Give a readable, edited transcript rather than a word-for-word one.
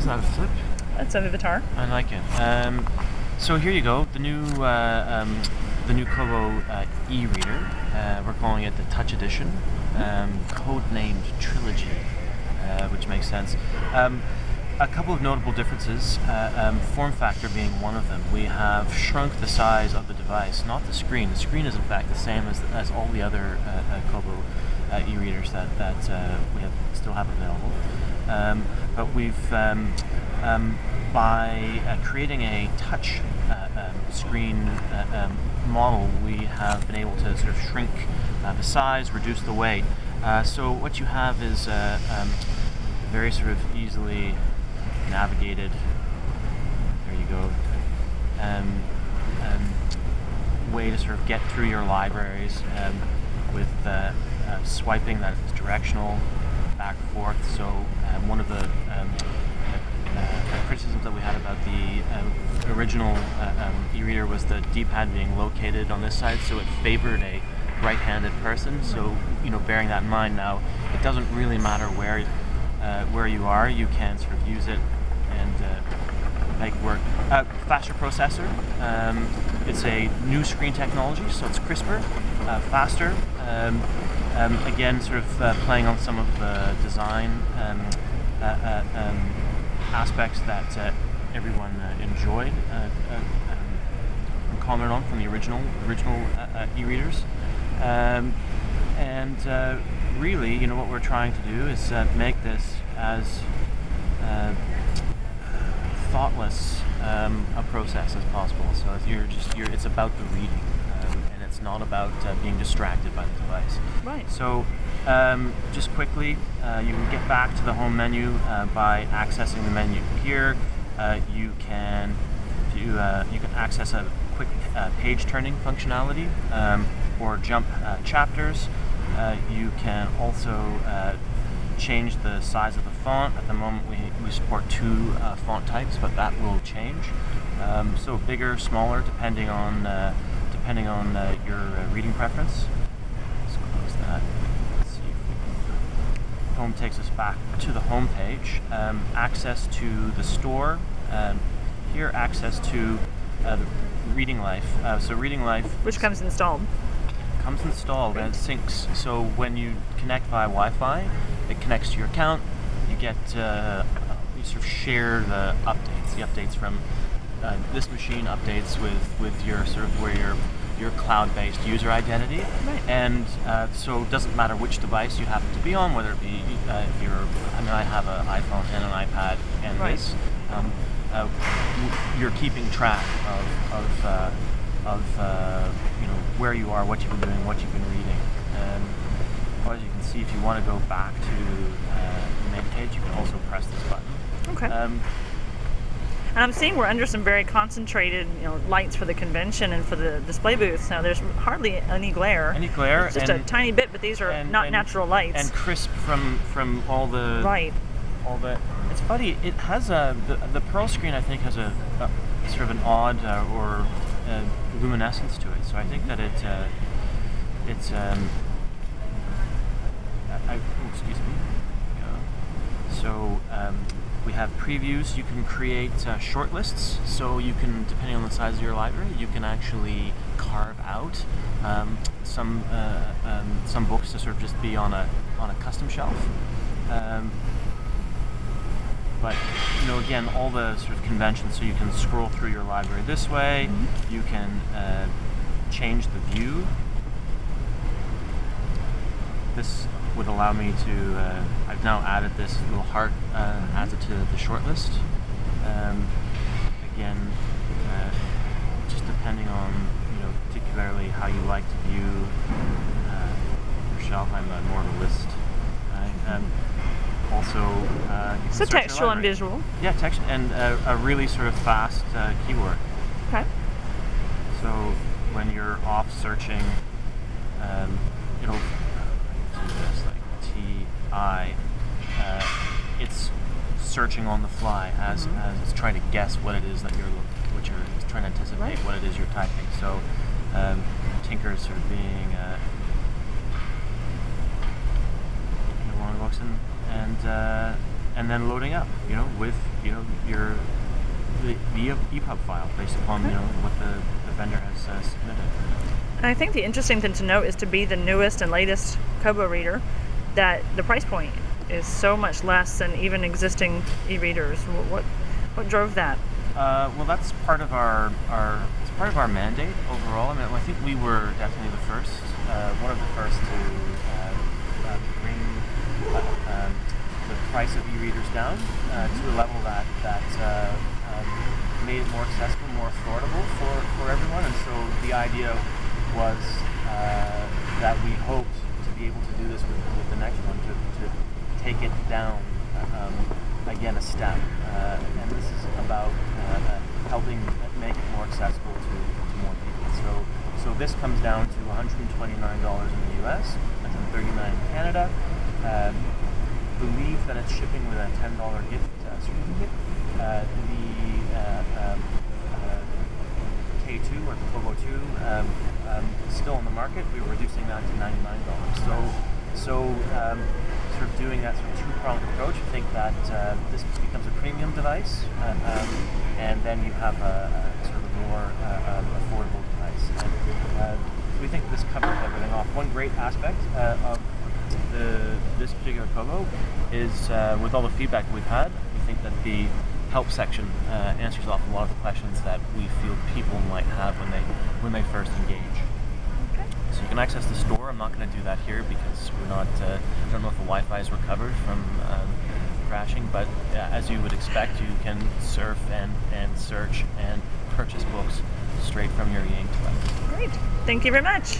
that a flip? That's a Vivitar. I like it. So here you go, the new Kobo eReader. We're calling it the Touch Edition, code-named Trilogy, which makes sense. A couple of notable differences, form factor being one of them. We have shrunk the size of the device, not the screen. The screen is in fact the same as all the other Kobo e-readers that we still have available. But we've, by creating a touch screen model, we have been able to sort of shrink the size, reduce the weight. So what you have is very sort of easily navigated, there you go, way to sort of get through your libraries with swiping that's directional, back and forth. So one of the criticisms that we had about the original e-reader was the D-pad being located on this side, so it favored a right-handed person. So, you know, bearing that in mind now, it doesn't really matter where you are, you can sort of use it and make it work. Faster processor. It's a new screen technology, so it's crisper, faster. Again, sort of playing on some of the design aspects that everyone enjoyed and commented on from the original e-readers. Really, you know, what we're trying to do is make this as thoughtless a process as possible. So it's about the reading, and it's not about being distracted by the device. Right. So just quickly, you can get back to the home menu by accessing the menu here. You can access a quick page turning functionality or jump chapters. You can also change the size of the font. At the moment we support 2 font types, but that will change. So bigger, smaller, depending on your reading preference. Let's close that. Let's see if home takes us back to the home page. Access to the store. Here, access to the Reading Life. So Reading Life, which comes installed. Comes installed and it syncs. So when you connect via Wi-Fi, it connects to your account. You get you sort of share the updates from this machine updates with your sort of where your cloud-based user identity. Right. And so it doesn't matter which device you happen to be on, whether it be if you're, I mean, I have an iPhone and an iPad and right. this. You're keeping track of you know, where you are, what you've been doing, what you've been reading. As you can see, if you want to go back to the main page, you can also press this button. Okay. And I'm seeing we're under some very concentrated, you know, lights for the convention and for the display booth. Now there's hardly any glare. It's just a tiny bit, but these are not natural lights. And crisp from all the all the. It's funny. It has the Pearl screen. I think has a sort of an odd or luminescence to it. So I think that it's excuse me. So we have previews. You can create short lists. So you can, depending on the size of your library, you can actually carve out some books to sort of just be on a custom shelf. But, you know, again, all the sort of conventions, so you can scroll through your library this way, you can change the view. This would allow me to, I've now added this little heart, adds it to the short list. Again, just depending on, you know, particularly how you like to view your shelf, I'm more of a list. Also, you so textual and visual. Yeah, text and a really sort of fast keyboard. Okay. So when you're off searching, it'll do this like TI. It's searching on the fly as it's trying to guess what it is that it's trying to anticipate what it is you're typing. So Tinker is sort of being one of the books and and then loading up, with the EPUB file based upon what the vendor has submitted. And I think the interesting thing to note is to be the newest and latest Kobo reader, that the price point is so much less than even existing e-readers. What drove that? Well, that's part of our mandate overall. I mean, I think we were definitely the first, one of the first to bring the price of e-readers down to a level that made it more accessible, more affordable for everyone. And so the idea was that we hoped to be able to do this with the next one, to take it down again a step. And this is about helping make it more accessible to more people. So this comes down to $129 in the US, $139 in Canada. Believe that it's shipping with a $10 gift certificate. The K2 or the Kobo 2 is still on the market. We were reducing that to $99. So sort of doing that sort of two-pronged approach. I think that this becomes a premium device, and then you have a sort of a more affordable device. And we think this covers everything off. One great aspect of this particular Kobo is, with all the feedback we've had, we think that the help section answers off a lot of the questions that we feel people might have when they first engage. So you can access the store. I'm not going to do that here because we're not. I don't know if the Wi-Fi is recovered from crashing, but as you would expect, you can surf and search and purchase books straight from your e-ink device. Great. Thank you very much.